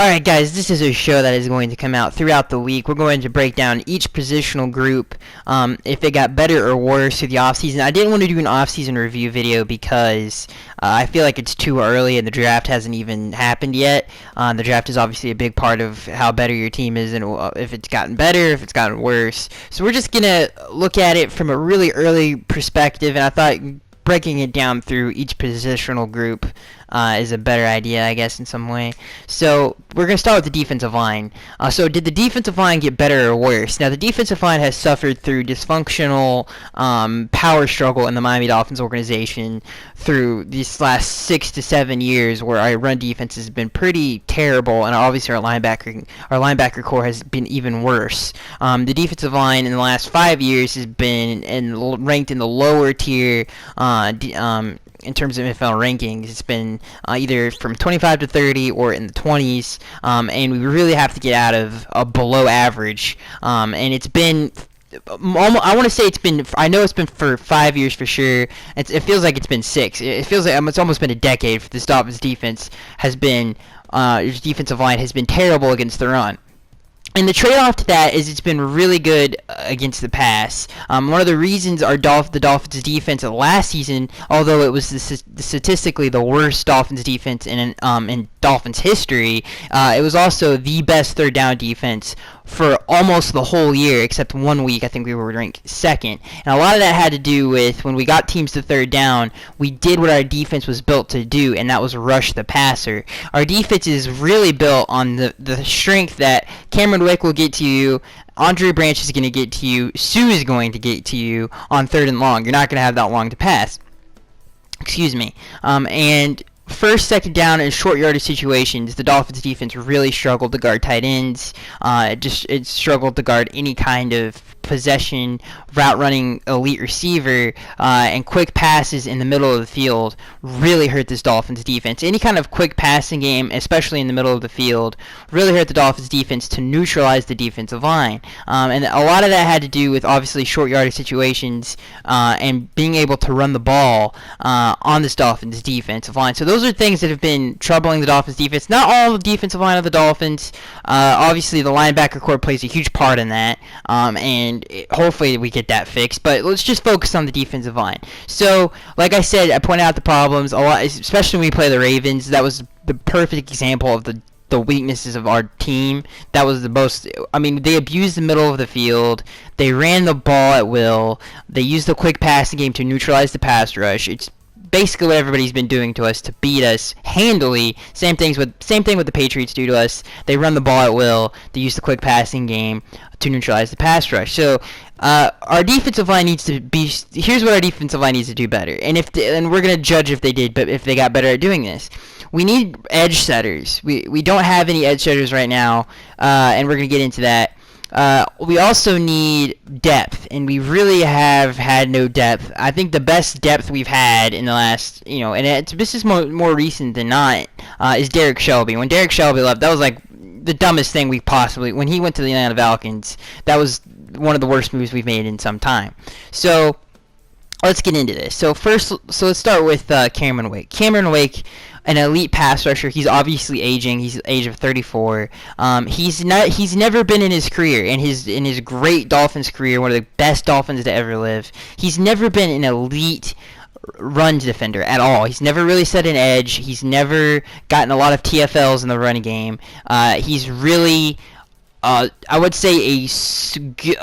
Alright guys, this is a show that is going to come out throughout the week. We're going to break down each positional group, if it got better or worse through the offseason. I didn't want to do an offseason review video because I feel like it's too early and the draft hasn't even happened yet. The draft is obviously a big part of how better your team is and if it's gotten better, if it's gotten worse. So we're just going to look at it from a really early perspective, and I thought breaking it down through each positional group is a better idea, I guess, in some way. So we're going to start with the defensive line. So did the defensive line get better or worse? Now, the defensive line has suffered through dysfunctional power struggle in the Miami Dolphins organization through these last 6 to 7 years, where our run defense has been pretty terrible, and obviously our linebacker core has been even worse. The defensive line in the last 5 years has been ranked in the lower tier in terms of NFL rankings. It's been either from 25 to 30 or in the 20s, and we really have to get out of a below average. And it's been I want to say I know it's been for 5 years for sure. It feels like it's been 6. It feels like it's almost been a decade for this Dolphins defense defensive line has been terrible against the run. And the trade-off to that is it's been really good against the pass. One of the reasons the Dolphins' defense last season, although it was statistically the worst Dolphins defense in Dolphins history, it was also the best third down defense for almost the whole year, except 1 week I think we were ranked second. And a lot of that had to do with when we got teams to third down, we did what our defense was built to do, and that was rush the passer. Our defense is really built on the strength that Cameron Wick will get to you, Andre Branch is going to get to you, Sue is going to get to you on third and long. You're not going to have that long to pass. Excuse me. And first, second down, and short yardage situations, the Dolphins defense really struggled to guard tight ends. It struggled to guard any kind of possession, route running elite receiver, and quick passes in the middle of the field really hurt this Dolphins defense. Any kind of quick passing game, especially in the middle of the field, really hurt the Dolphins defense to neutralize the defensive line. And a lot of that had to do with obviously short yardage situations and being able to run the ball on this Dolphins defensive line. So those are things that have been troubling the Dolphins defense. Not all the defensive line of the Dolphins. Obviously, the linebacker core plays a huge part in that, and hopefully we get that fixed. But let's just focus on the defensive line. So, like I said, I pointed out the problems a lot, especially when we play the Ravens. That was the perfect example of the weaknesses of our team. That was the most. I mean, they abused the middle of the field. They ran the ball at will. They used the quick passing game to neutralize the pass rush. It's basically what everybody's been doing to us to beat us handily. Same thing with the Patriots do to us. They run the ball at will. They use the quick passing game to neutralize the pass rush. So our defensive line needs to be. Here's what our defensive line needs to do better. And we're gonna judge if they did, but if they got better at doing this. We need edge setters. We don't have any edge setters right now, and we're gonna get into that. We also need depth, and we really have had no depth. I think the best depth we've had in the last, and this is more recent than not, is Derek Shelby. When Derek Shelby left, that was like the dumbest thing when he went to the Atlanta Falcons, that was one of the worst moves we've made in some time. So let's get into this. So let's start with Cameron Wake. Cameron Wake, an elite pass rusher. He's obviously aging. He's the age of 34. He's never been in his career, in his great Dolphins career, one of the best Dolphins to ever live. He's never been an elite run defender at all. He's never really set an edge. He's never gotten a lot of TFLs in the running game. He's really I would say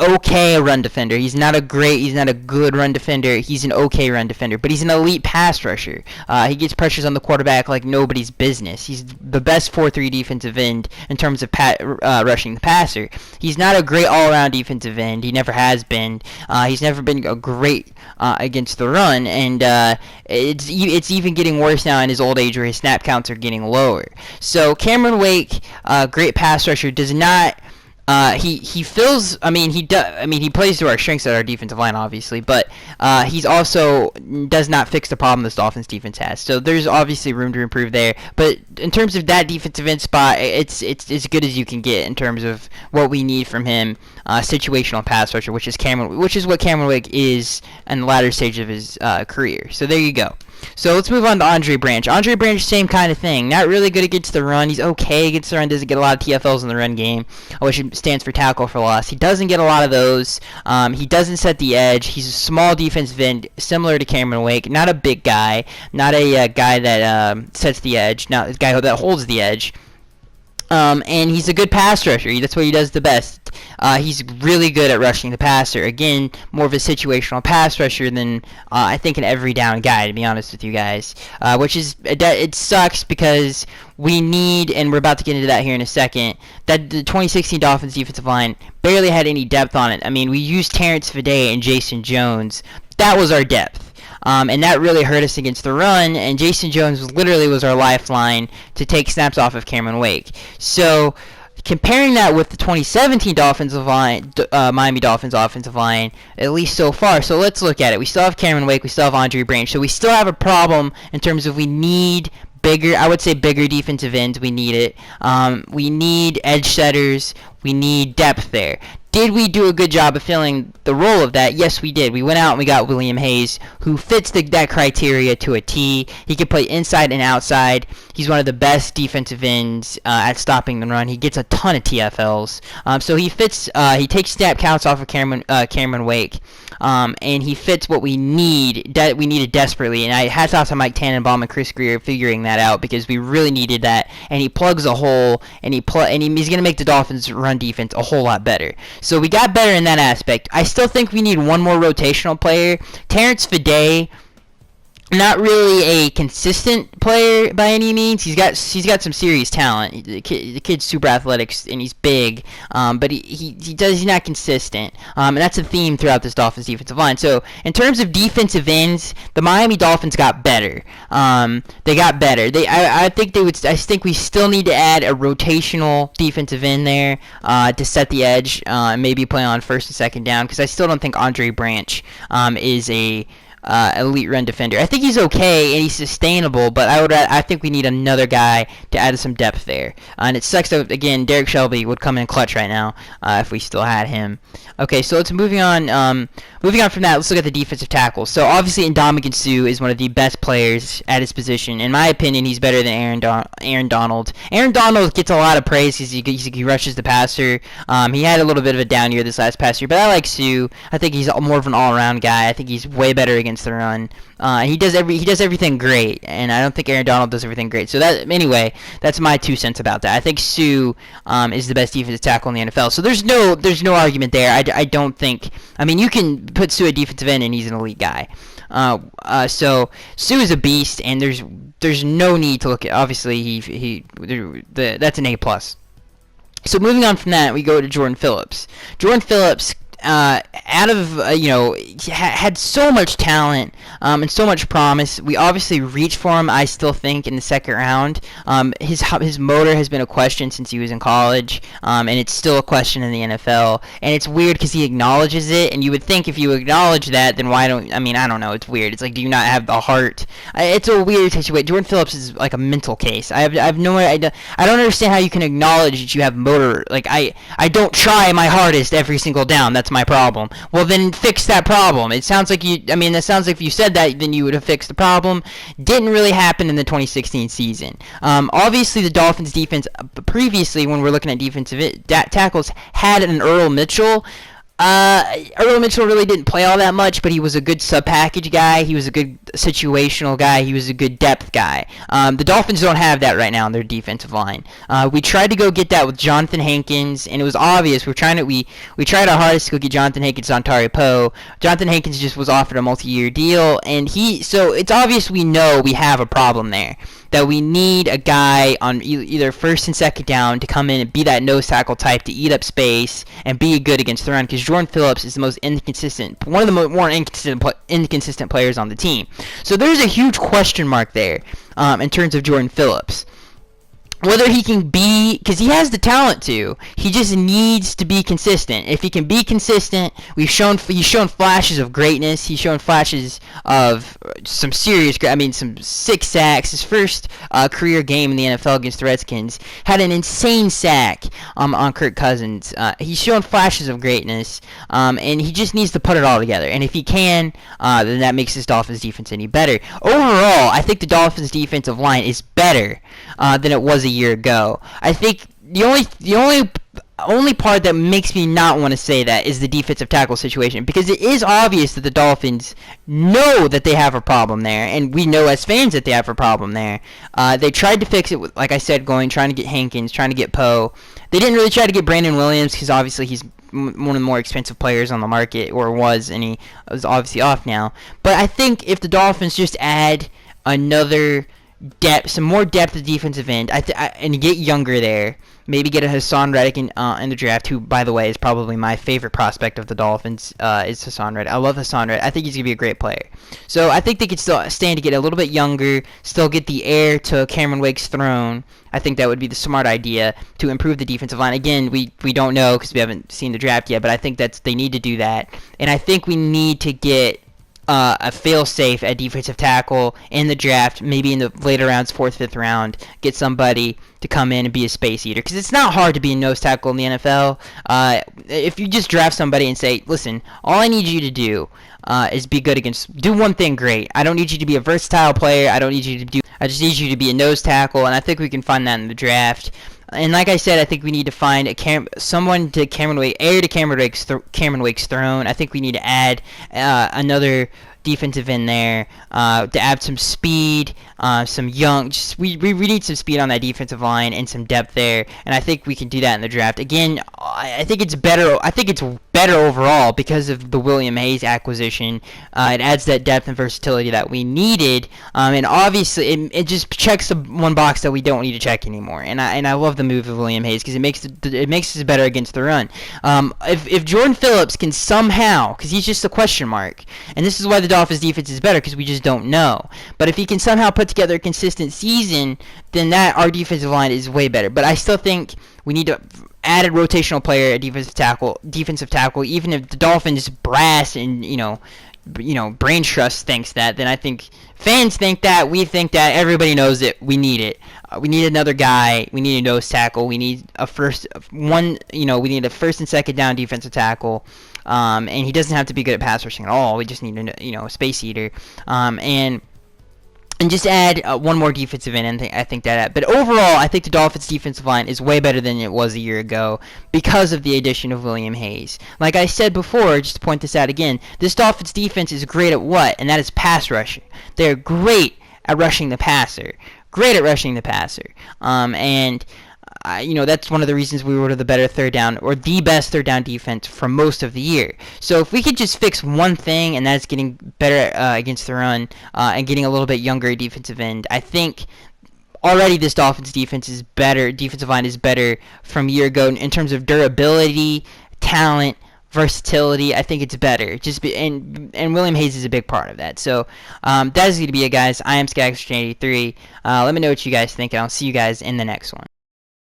okay run defender. He's not a good run defender. He's an okay run defender, but he's an elite pass rusher. He gets pressures on the quarterback like nobody's business. He's the best 4-3 defensive end in terms of rushing the passer. He's not a great all-around defensive end. He never has been. He's never been a great against the run, and it's even getting worse now in his old age where his snap counts are getting lower. So Cameron Wake, great pass rusher, does not. He fills. He plays to our strengths at our defensive line, obviously, but he's also does not fix the problem this Dolphins defense has. So there's obviously room to improve there. But in terms of that defensive end spot, it's as good as you can get in terms of what we need from him. Situational pass rusher, which is what Cameron Wake is in the latter stage of his career. So there you go. So let's move on to Andre Branch. Andre Branch, same kind of thing. Not really good against the run. He's okay against the run. Doesn't get a lot of TFLs in the run game, which stands for tackle for loss. He doesn't get a lot of those. He doesn't set the edge. He's a small defensive end, similar to Cameron Wake. Not a big guy. Not a guy that sets the edge. Not a guy that holds the edge. And he's a good pass rusher. That's what he does the best. He's really good at rushing the passer. Again, more of a situational pass rusher than I think an every down guy, to be honest with you guys. Which is it sucks because we need, and we're about to get into that here in a second, that the 2016 Dolphins defensive line barely had any depth on it. I mean, we used Terrence Fede and Jason Jones. That was our depth. And that really hurt us against the run, and Jason Jones literally was our lifeline to take snaps off of Cameron Wake. So, comparing that with the 2017 Miami Dolphins offensive line, at least so far, so let's look at it. We still have Cameron Wake, we still have Andre Branch, so we still have a problem in terms of we need bigger, I would say bigger defensive ends. We need it. We need edge setters. We need depth there. Did we do a good job of filling the role of that? Yes, we did. We went out and we got William Hayes, who fits that criteria to a T. He can play inside and outside. He's one of the best defensive ends at stopping the run. He gets a ton of TFLs. So he fits. He takes snap counts off of Cameron Wake. And he fits what we need. We needed desperately. And hats off to Mike Tannenbaum and Chris Greer figuring that out, because we really needed that. And he plugs a hole, and he's going to make the Dolphins' run defense a whole lot better. So we got better in that aspect. I still think we need one more rotational player. Terrence Fede, not really a consistent player by any means. He's got some serious talent. The kid's super athletic and he's big, but he's not consistent. And that's a theme throughout this Dolphins defensive line. So in terms of defensive ends, the Miami Dolphins got better. They got better. I think we still need to add a rotational defensive end there to set the edge, and maybe play on first and second down, because I still don't think Andre Branch is a elite run defender. I think he's okay and he's sustainable, but I think we need another guy to add some depth there. And it sucks that, again, Derek Shelby would come in clutch right now if we still had him. Okay, so let's moving on from that. Let's look at the defensive tackles. So obviously Ndamukong Suh is one of the best players at his position. In my opinion, he's better than Aaron Donald. Aaron Donald gets a lot of praise because he rushes the passer. He had a little bit of a down year this last past year, but I like Suh. I think he's more of an all-around guy. I think he's way better against the run. He does everything great, and I don't think Aaron Donald does everything great. So that's my 2 cents about that. I think Suh is the best defensive tackle in the NFL. So there's no argument there. I don't think. I mean, you can put Suh at defensive end, and he's an elite guy. So Suh is a beast, and there's no need to look at. Obviously, that's an A+. So moving on from that, we go to Jordan Phillips. Jordan Phillips, had so much talent and so much promise. We obviously reached for him, I still think, in the second round. His motor has been a question since he was in college, and it's still a question in the NFL. And it's weird because he acknowledges it, and you would think if you acknowledge that, then I don't know, it's weird. It's like, do you not have the heart? It's a weird situation. Jordan Phillips is like a mental case. I have no idea. I don't understand how you can acknowledge that you have motor. Like, I don't try my hardest every single down. That's my problem. Well, then fix that problem. It sounds like if you said that, then you would have fixed the problem. Didn't really happen in the 2016 season. Obviously, the Dolphins defense previously, when we're looking at defensive tackles, had an Earl Mitchell. Earl Mitchell really didn't play all that much, but he was a good sub-package guy. He was a good situational guy. He was a good depth guy. The Dolphins don't have that right now on their defensive line. We tried to go get that with Jonathan Hankins, and it was obvious. We tried our hardest to go get Jonathan Hankins on Tari Poe. Jonathan Hankins just was offered a multi-year deal, and so it's obvious we know we have a problem there. That we need a guy on either first and second down to come in and be that nose tackle type to eat up space and be good against the run, because Jordan Phillips is the most one of the more inconsistent players on the team. So there's a huge question mark there in terms of Jordan Phillips. whether he can be, because he has the talent to, he just needs to be consistent. If he can be consistent, he's shown flashes of greatness. He's shown flashes of some serious, some 6 sacks. His first career game in the NFL against the Redskins had an insane sack on Kirk Cousins. He's shown flashes of greatness, and he just needs to put it all together. And if he can, then that makes this Dolphins defense any better. Overall, I think the Dolphins defensive line is better than it was a year ago. I think the only part that makes me not want to say that is the defensive tackle situation, because it is obvious that the Dolphins know that they have a problem there, and we know as fans that they have a problem there. They tried to fix it with, like I said, trying to get Hankins, trying to get Poe. They didn't really try to get Brandon Williams because obviously he's one of the more expensive players on the market, or was, and he was obviously off now. But I think if the Dolphins just add another some more depth at defensive end, and get younger there. Maybe get a Hassan Reddick in the draft, who, by the way, is probably my favorite prospect of the Dolphins. Is Hassan Reddick. I love Hassan Reddick. I think he's gonna be a great player. So I think they could still stand to get a little bit younger, still get the heir to Cameron Wake's throne. I think that would be the smart idea to improve the defensive line. Again, we don't know because we haven't seen the draft yet, but I think they need to do that, and I think we need to get a fail-safe at defensive tackle in the draft, maybe in the later rounds, 4th, 5th round, get somebody to come in and be a space eater. Because it's not hard to be a nose tackle in the NFL. If you just draft somebody and say, listen, all I need you to do is be good do one thing great. I don't need you to be a versatile player. I just need you to be a nose tackle, and I think we can find that in the draft. And like I said, I think we need to find someone to heir to Cameron Wake's throne. I think we need to add another defensive end there to add some speed, some young. We need some speed on that defensive line and some depth there, and I think we can do that in the draft. Again, I think it's better. I think it's better overall because of the William Hayes acquisition. It adds that depth and versatility that we needed, and obviously it just checks the one box that we don't need to check anymore. And I love the move of William Hayes because it makes us better against the run. If Jordan Phillips can somehow, because he's just a question mark, and this is why the Dolphins defense is better, because we just don't know. But if he can somehow put together a consistent season, then our defensive line is way better. But I still think we need to add a rotational player at defensive tackle. Even if the Dolphins brass and brain trust thinks that, then I think fans think that, we think that, everybody knows it. We need it. We need another guy. We need a nose tackle. We need we need a first and second down defensive tackle. And he doesn't have to be good at pass rushing at all. We just need a space eater. And just add one more defensive end, and I think that. But overall, I think the Dolphins' defensive line is way better than it was a year ago because of the addition of William Hayes. Like I said before, just to point this out again, this Dolphins defense is great at what? And that is pass rushing. They're great at rushing the passer. That's one of the reasons we were the better third down, or the best third down defense for most of the year. So if we could just fix one thing, and that's getting better against the run and getting a little bit younger defensive end, I think already this Dolphins defensive line is better from a year ago in terms of durability, talent, versatility. I think it's better. And William Hayes is a big part of that. So that is going to be it, guys. I am Skagster83. Let me know what you guys think, and I'll see you guys in the next one.